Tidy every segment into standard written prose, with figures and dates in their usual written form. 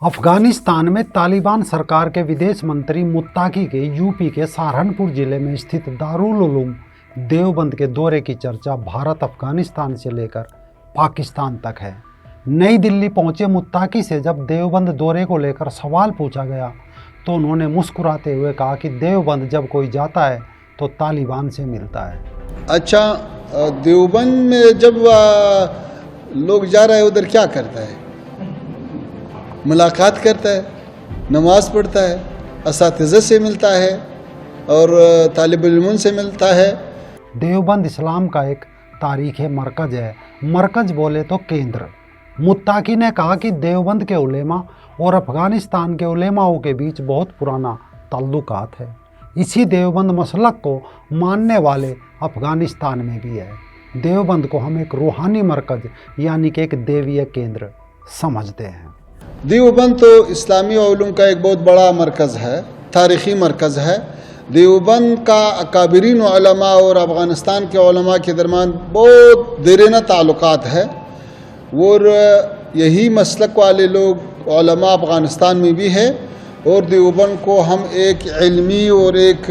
अफगानिस्तान में तालिबान सरकार के विदेश मंत्री मुत्ताकी के यूपी के सहारनपुर जिले में स्थित दारुल उलूम देवबंद के दौरे की चर्चा भारत अफगानिस्तान से लेकर पाकिस्तान तक है। नई दिल्ली पहुंचे मुत्ताकी से जब देवबंद दौरे को लेकर सवाल पूछा गया तो उन्होंने मुस्कुराते हुए कहा कि देवबंद जब कोई जाता है तो तालिबान से मिलता है। अच्छा, देवबंद में जब लोग जा रहे हैं उधर क्या करता है? मुलाकात करता है, नमाज पढ़ता है, असातिज़ा से मिलता है और तालिब इल्म से मिलता है। देवबंद इस्लाम का एक तारीख़ी मरकज़ है। मरकज़ बोले तो केंद्र। मुत्ताकी ने कहा कि देवबंद के उलेमा और अफ़गानिस्तान के उलेमाओं के बीच बहुत पुराना ताल्लुकात है। इसी देवबंद मसलक को मानने वाले अफ़गानिस्तान में भी है। देवबंद को हम एक रूहानी मरकज़ यानी कि एक देवीय केंद्र समझते हैं। देवबंद तो इस्लामी उलूम का एक बहुत बड़ा मरकज़ है, तारीख़ी मरकज़ है। देवबंद का अकाबरीन उलमा और अफ़गानिस्तान के उलमा के दरमियान बहुत देरीना ताल्लुकात है और यही मसलक वाले लोग उलमा अफ़गानिस्तान में भी है और देवबंद को हम एक इल्मी और एक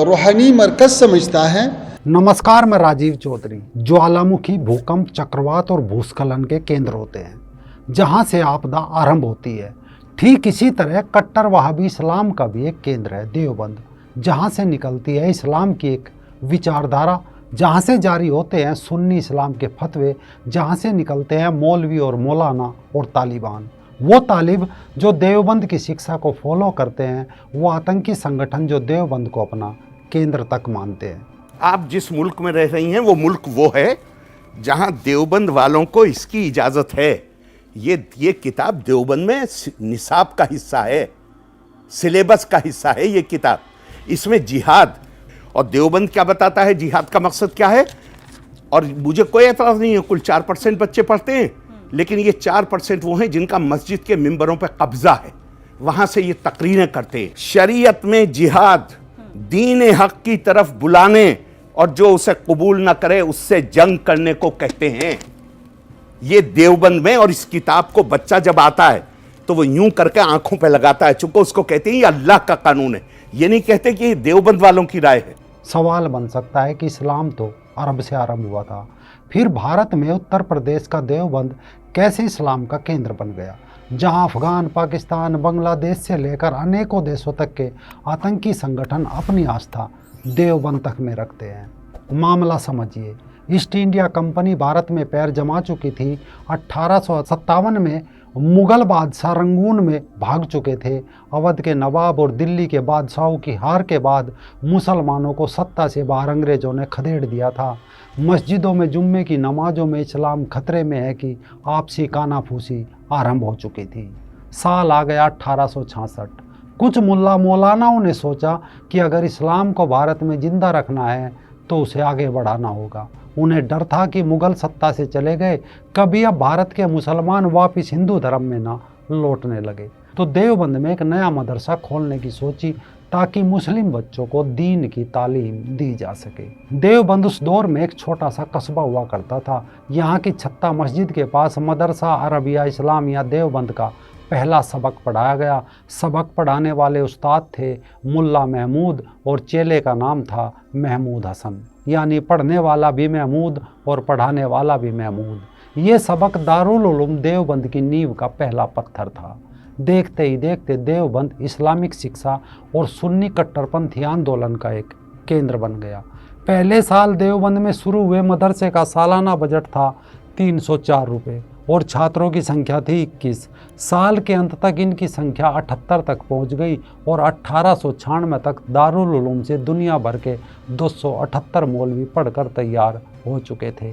रूहानी मरकज़ समझता है। नमस्कार, मैं राजीव चौधरी। ज्वालामुखी, भूकंप, चक्रवात और भूस्खलन के केंद्र होते हैं जहाँ से आपदा आरंभ होती है। ठीक इसी तरह कट्टर वहाबी इस्लाम का भी एक केंद्र है देवबंद, जहाँ से निकलती है इस्लाम की एक विचारधारा, जहाँ से जारी होते हैं सुन्नी इस्लाम के फतवे, जहाँ से निकलते हैं मौलवी और मौलाना और तालिबान। वो तालिब जो देवबंद की शिक्षा को फॉलो करते हैं, वो आतंकी संगठन जो देवबंद को अपना केंद्र तक मानते हैं। आप जिस मुल्क में रह रही हैं वो मुल्क वो है जहाँ देवबंद वालों को इसकी इजाज़त है। ये किताब देवबंद में निसाब का हिस्सा है, सिलेबस का हिस्सा है ये किताब। इसमें जिहाद और देवबंद क्या बताता है, जिहाद का मकसद क्या है। और मुझे कोई एतराज़ नहीं है, कुल 4% बच्चे पढ़ते हैं, लेकिन ये 4% वो हैं जिनका मस्जिद के मिंबरों पर कब्जा है, वहाँ से ये तकरीरें करते हैं। शरीयत में जिहाद दीन हक की तरफ बुलाने और जो उसे कबूल ना करे उससे जंग करने को कहते हैं। ये देवबंद में, और इस किताब को बच्चा जब आता है तो वो यूं करके आंखों पे लगाता है, चूंकि उसको कहते हैं ये अल्लाह का कानून है। ये नहीं कहते कि देवबंद वालों की राय है। सवाल बन सकता है कि इस्लाम तो अरब से आरंभ हुआ था, फिर भारत में उत्तर प्रदेश का देवबंद कैसे इस्लाम का केंद्र बन गया, जहां अफगान, पाकिस्तान, बांग्लादेश से लेकर अनेकों देशों तक के आतंकी संगठन अपनी आस्था देवबंद तक में रखते हैं। मामला समझिए। ईस्ट इंडिया कंपनी भारत में पैर जमा चुकी थी। 1857 में मुगल बादशाह रंगून में भाग चुके थे। अवध के नवाब और दिल्ली के बादशाहों की हार के बाद मुसलमानों को सत्ता से बाहर अंग्रेज़ों ने खदेड़ दिया था। मस्जिदों में जुम्मे की नमाजों में इस्लाम खतरे में है कि आपसी कानाफूसी आरंभ हो चुकी थी। साल आ गया 1866। कुछ मुल्ला मौलानाओं ने सोचा कि अगर इस्लाम को भारत में जिंदा रखना है तो उसे आगे बढ़ाना होगा। उन्हें डर था कि मुगल सत्ता से चले गए, कभी अब भारत के मुसलमान वापस हिंदू धर्म में ना लौटने लगे, तो देवबंद में एक नया मदरसा खोलने की सोची ताकि मुस्लिम बच्चों को दीन की तालीम दी जा सके। देवबंद उस दौर में एक छोटा सा कस्बा हुआ करता था। यहाँ की छत्ता मस्जिद के पास मदरसा अरबिया इस्लामिया देवबंद का पहला सबक पढ़ाया गया। सबक पढ़ाने वाले उस्ताद थे मुल्ला महमूद और चेले का नाम था महमूद हसन, यानी पढ़ने वाला भी महमूद और पढ़ाने वाला भी महमूद। ये सबक दारुल उलूम देवबंद की नींव का पहला पत्थर था। देखते ही देखते देवबंद इस्लामिक शिक्षा और सुन्नी कट्टरपंथी आंदोलन का एक केंद्र बन गया। पहले साल देवबंद में शुरू हुए मदरसे का सालाना बजट था 304 रुपये और छात्रों की संख्या थी 21। साल के अंत तक इनकी संख्या 78 तक पहुंच गई और 1896 तक दारुल उलूम से दुनिया भर के 278 मौलवी पढ़कर तैयार हो चुके थे।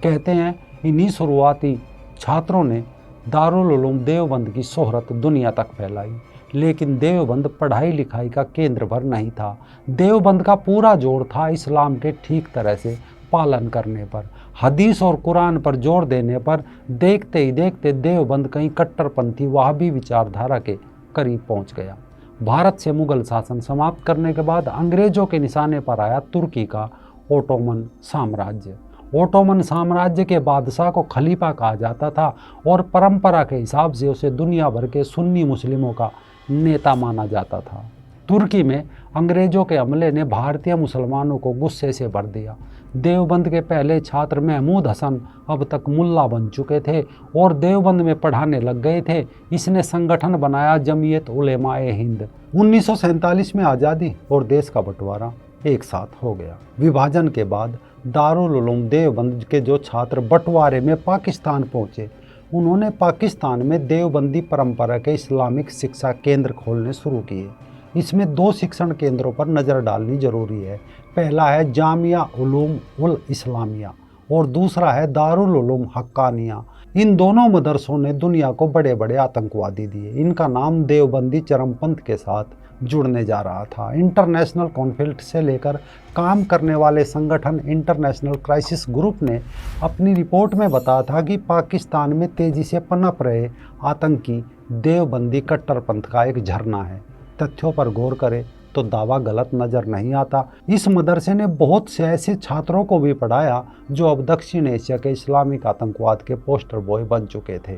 कहते हैं इन्हीं शुरुआती छात्रों ने दारुल उलूम देवबंद की शोहरत दुनिया तक फैलाई। लेकिन देवबंद पढ़ाई लिखाई का केंद्र भर नहीं था। देवबंद का पूरा जोर था इस्लाम के ठीक तरह से पालन करने पर, हदीस और कुरान पर जोर देने पर। देखते ही देखते देवबंद कहीं कट्टरपंथी वहाबी विचारधारा के करीब पहुंच गया। भारत से मुगल शासन समाप्त करने के बाद अंग्रेजों के निशाने पर आया तुर्की का ओटोमन साम्राज्य। ओटोमन साम्राज्य के बादशाह को खलीफा कहा जाता था और परंपरा के हिसाब से उसे दुनिया भर के सुन्नी मुस्लिमों का नेता माना जाता था। तुर्की में अंग्रेजों के हमले ने भारतीय मुसलमानों को गुस्से से भर दिया। देवबंद के पहले छात्र महमूद हसन अब तक मुल्ला बन चुके थे और देवबंद में पढ़ाने लग गए थे। इसने संगठन बनाया जमीयत उलेमाए हिंद। 1947 में आज़ादी और देश का बंटवारा एक साथ हो गया। विभाजन के बाद दारुल उलूम देवबंद के जो छात्र बंटवारे में पाकिस्तान पहुंचे, उन्होंने पाकिस्तान में देवबंदी परंपरा के इस्लामिक शिक्षा केंद्र खोलने शुरू किए। इसमें 2 शिक्षण केंद्रों पर नज़र डालनी जरूरी है। पहला है जामिया उलूम उल इस्लामिया और दूसरा है दारुल उलूम हक्कानिया। इन दोनों मदरसों ने दुनिया को बड़े बड़े आतंकवादी दिए। इनका नाम देवबंदी चरमपंथ के साथ जुड़ने जा रहा था। इंटरनेशनल कॉन्फ्लिक्ट से लेकर काम करने वाले संगठन इंटरनेशनल क्राइसिस ग्रुप ने अपनी रिपोर्ट में बताया था कि पाकिस्तान में तेज़ी से पनप रहे आतंकी देवबंदी कट्टरपंथ का एक झरना है। तथ्यों पर गौर करें तो दावा गलत नज़र नहीं आता। इस मदरसे ने बहुत से ऐसे छात्रों को भी पढ़ाया जो अब दक्षिण एशिया के इस्लामिक आतंकवाद के पोस्टर बॉय बन चुके थे।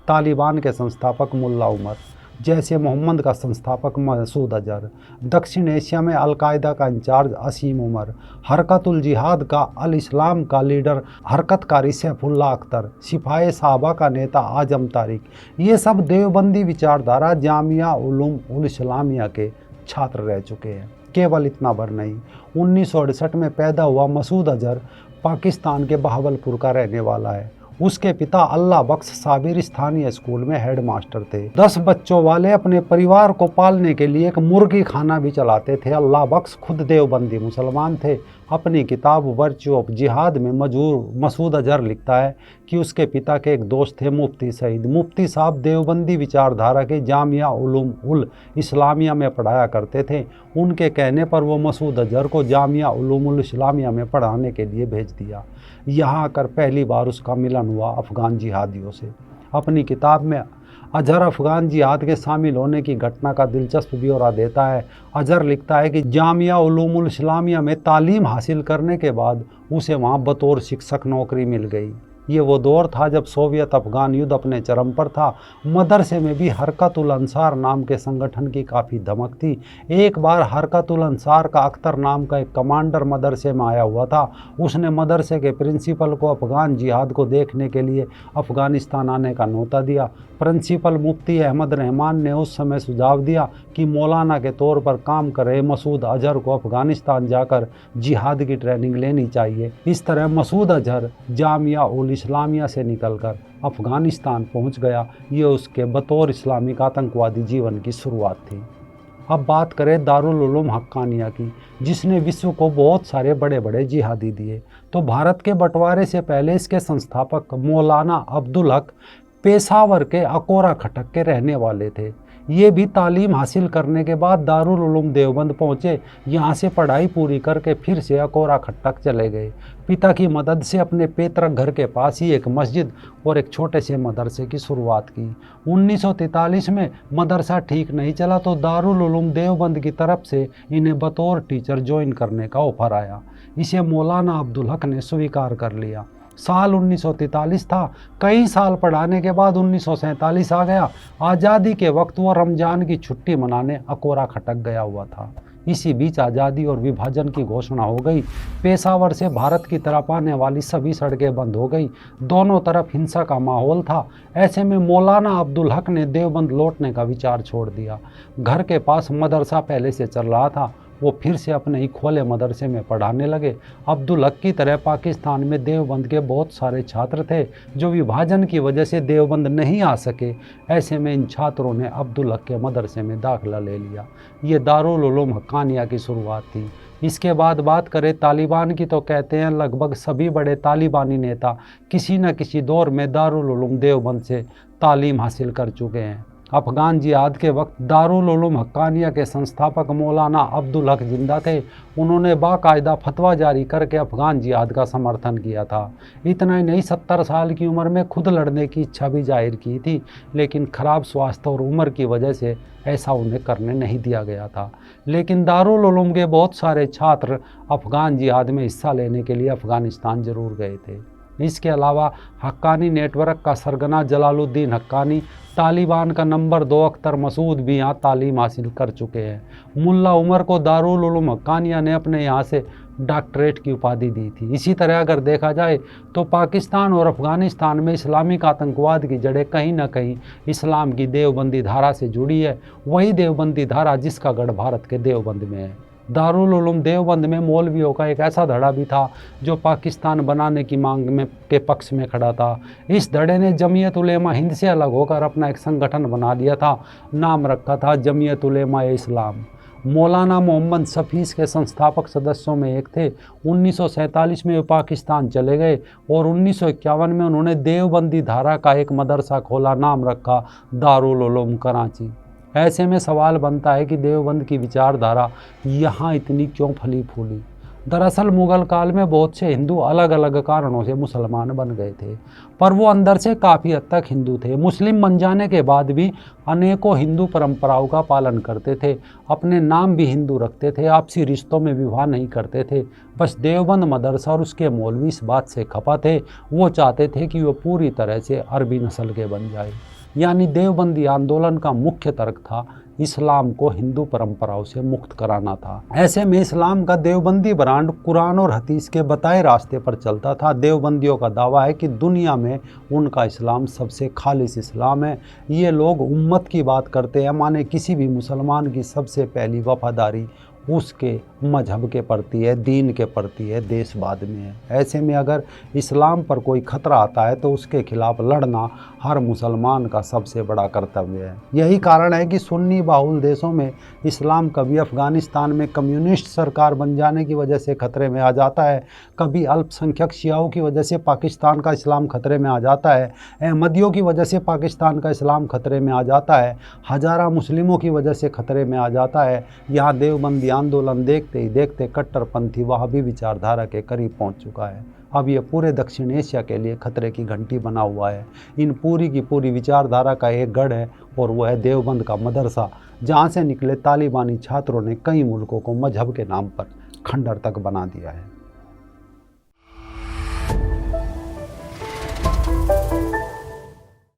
तालिबान के संस्थापक मुल्ला उमर, जैसे मोहम्मद का संस्थापक मसूद अजहर, दक्षिण एशिया में अलकायदा का इंचार्ज असीम उमर, हरकतुल जिहाद का अल इस्लाम का लीडर हरकतकारी सैफुल्ला अख्तर, सिपाही साहबा का नेता आजम तारिक, ये सब देवबंदी विचारधारा जामिया उलूम उल इस्लामिया के छात्र रह चुके हैं। केवल इतना भर नहीं, 1968 में पैदा हुआ मसूद अजहर पाकिस्तान के बहावलपुर का रहने वाला है। उसके पिता अल्लाह बख्श साबिर स्थानीय स्कूल में हेड मास्टर थे। 10 बच्चों वाले अपने परिवार को पालने के लिए एक मुर्गी खाना भी चलाते थे। अल्लाह बख्श खुद देवबंदी मुसलमान थे। अपनी किताब वर्च्यू ऑफ जिहाद में मसूद अजहर लिखता है कि उसके पिता के एक दोस्त थे मुफ्ती सईद। मुफ्ती साहब देवबंदी विचारधारा के जामिया उलूम उल इस्लामिया में पढ़ाया करते थे। उनके कहने पर वो मसूद अजहर को जामिया उलूम उल इस्लामिया में पढ़ाने के लिए भेज दिया। यहाँ आकर पहली बार उसका मिलन हुआ अफ़गान जिहादियों से। अपनी किताब में अजहर अफ़गान जिहाद के शामिल होने की घटना का दिलचस्प ब्यौरा देता है। अजहर लिखता है कि जामिया उलूम उल इस्लामिया में तालीम हासिल करने के बाद उसे वहाँ बतौर शिक्षक नौकरी मिल गई। ये वो दौर था जब सोवियत अफ़गान युद्ध अपने चरम पर था। मदरसे में भी हरकत उल अंसार नाम के संगठन की काफ़ी धमक थी। एक बार हरकत उल अंसार का अख्तर नाम का एक कमांडर मदरसे में आया हुआ था। उसने मदरसे के प्रिंसिपल को अफ़गान जिहाद को देखने के लिए अफ़गानिस्तान आने का न्योता दिया। प्रिंसिपल मुफ्ती अहमद रहमान ने उस समय सुझाव दिया कि मौलाना के तौर पर काम कर रहे मसूद अजहर को अफ़गानिस्तान जाकर जिहाद की ट्रेनिंग लेनी चाहिए। इस तरह मसूद अजहर जामिया उल इस्लामिया से निकलकर अफ़गानिस्तान पहुंच गया। ये उसके बतौर इस्लामिक आतंकवादी जीवन की शुरुआत थी। अब बात करें दारुल उलूम हक्कानिया की, जिसने विश्व को बहुत सारे बड़े बड़े जिहादी दिए। तो भारत के बंटवारे से पहले इसके संस्थापक मौलाना अब्दुल हक पेशावर के अकोरा खटक के रहने वाले थे। ये भी तालीम हासिल करने के बाद दारुल उलूम देवबंद पहुँचे। यहाँ से पढ़ाई पूरी करके फिर से अकोरा खटक चले गए। पिता की मदद से अपने पैतृक घर के पास ही एक मस्जिद और एक छोटे से मदरसे की शुरुआत की। 1943 में मदरसा ठीक नहीं चला तो दारुल उलूम देवबंद की तरफ से इन्हें बतौर टीचर ज्वाइन करने का ऑफर आया। इसे मौलाना अब्दुल हक ने स्वीकार कर लिया। साल 1943 था। कई साल पढ़ाने के बाद 1947 आ गया। आज़ादी के वक्त वो रमज़ान की छुट्टी मनाने अकोरा खटक गया हुआ था। इसी बीच आज़ादी और विभाजन की घोषणा हो गई। पेशावर से भारत की तरफ आने वाली सभी सड़कें बंद हो गई। दोनों तरफ हिंसा का माहौल था। ऐसे में मौलाना अब्दुल हक ने देवबंद लौटने का विचार छोड़ दिया। घर के पास मदरसा पहले से चल रहा था। वो फिर से अपने ही खोले मदरसे में पढ़ाने लगे। अब्दुल हक की तरह पाकिस्तान में देवबंद के बहुत सारे छात्र थे जो विभाजन की वजह से देवबंद नहीं आ सके। ऐसे में इन छात्रों ने अब्दुल हक के मदरसे में दाखिला ले लिया। ये दारुल उलूम हक्कानिया की शुरुआत थी। इसके बाद बात करें तालिबान की तो कहते हैं लगभग सभी बड़े तालिबानी नेता किसी न किसी दौर में दारुल उलूम देवबंद से तालीम हासिल कर चुके हैं। अफ़गान जिहाद के वक्त दारुल उलूम हक्कानिया के संस्थापक मौलाना अब्दुल हक जिंदा थे। उन्होंने बाकायदा फतवा जारी करके अफ़गान जिहाद का समर्थन किया था। इतना ही नहीं, 70 साल की उम्र में खुद लड़ने की इच्छा भी जाहिर की थी, लेकिन ख़राब स्वास्थ्य और उम्र की वजह से ऐसा उन्हें करने नहीं दिया गया था। लेकिन दारुल उलूम के बहुत सारे छात्र अफ़गान जिहाद में हिस्सा लेने के लिए अफ़गानिस्तान ज़रूर गए थे। इसके अलावा हक्कानी नेटवर्क का सरगना जलालुद्दीन हक्कानी, तालिबान का नंबर 2 अख्तर मसूद भी यहाँ तालीम हासिल कर चुके हैं। मुल्ला उमर को दारुल उलूम हक्कानिया ने अपने यहाँ से डॉक्टरेट की उपाधि दी थी। इसी तरह अगर देखा जाए तो पाकिस्तान और अफ़गानिस्तान में इस्लामिक आतंकवाद की जड़ें कहीं ना कहीं इस्लाम की देवबंदी धारा से जुड़ी है। वही देवबंदी धारा जिसका गढ़ भारत के देवबंद में है। दारुल उलूम देवबंद में मौलवियों का एक ऐसा धड़ा भी था जो पाकिस्तान बनाने की मांग में के पक्ष में खड़ा था। इस धड़े ने जमीयत उलेमा हिंद से अलग होकर अपना एक संगठन बना लिया था। नाम रखा था जमीयत उलेमा इस्लाम। मौलाना मोहम्मद शफीस के संस्थापक सदस्यों में एक थे। 1947 में वे पाकिस्तान चले गए और 1951 में उन्होंने देवबंदी धारा का एक मदरसा खोला, नाम रखा दारुल उलूम कराची। ऐसे में सवाल बनता है कि देवबंद की विचारधारा यहाँ इतनी क्यों फली फूली। दरअसल मुग़ल काल में बहुत से हिंदू अलग अलग कारणों से मुसलमान बन गए थे, पर वो अंदर से काफ़ी हद तक हिंदू थे। मुस्लिम बन जाने के बाद भी अनेकों हिंदू परंपराओं का पालन करते थे, अपने नाम भी हिंदू रखते थे, आपसी रिश्तों में विवाह नहीं करते थे। बस देवबंद मदरसा और उसके मौलवी इस बात से खफा थे। वो चाहते थे कि वो पूरी तरह से अरबी नस्ल के बन जाए। यानी देवबंदी आंदोलन का मुख्य तर्क था इस्लाम को हिंदू परंपराओं से मुक्त कराना था। ऐसे में इस्लाम का देवबंदी ब्रांड कुरान और हदीस के बताए रास्ते पर चलता था। देवबंदियों का दावा है कि दुनिया में उनका इस्लाम सबसे खालिस इस्लाम है। ये लोग उम्मत की बात करते हैं, माने किसी भी मुसलमान की सबसे पहली वफादारी उसके मजहब के प्रति है, दीन के प्रति है, देशवाद में है। ऐसे में अगर इस्लाम पर कोई खतरा आता है तो उसके खिलाफ लड़ना हर मुसलमान का सबसे बड़ा कर्तव्य है। यही कारण है कि सुन्नी बाहुल देशों में इस्लाम कभी अफ़गानिस्तान में कम्युनिस्ट सरकार बन जाने की वजह से खतरे में आ जाता है, कभी अल्पसंख्यक शियाओं की वजह से पाकिस्तान का इस्लाम खतरे में आ जाता है, अहमदियों की वजह से पाकिस्तान का इस्लाम खतरे में आ जाता है, हज़ारा मुस्लिमों की वजह से खतरे में आ जाता है। यहाँ देवबंदी आंदोलन देखते ही देखते कट्टरपंथी वहाबी विचारधारा के करीब पहुंच चुका है। अब ये पूरे दक्षिण एशिया के लिए खतरे की घंटी बना हुआ है। इन पूरी की पूरी विचारधारा का एक गढ़ है और वो है देवबंद का मदरसा, जहाँ से निकले तालिबानी छात्रों ने कई मुल्कों को मजहब के नाम पर खंडर तक बना दिया है।